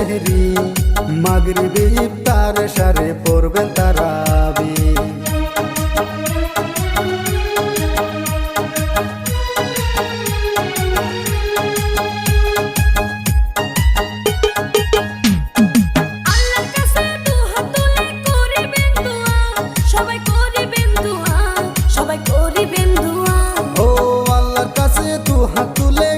সেহরি, মাগরিবি ইফতার সারে পড়বেন তারাবি। ও আল্লাহর কাছে দুহাত তুলে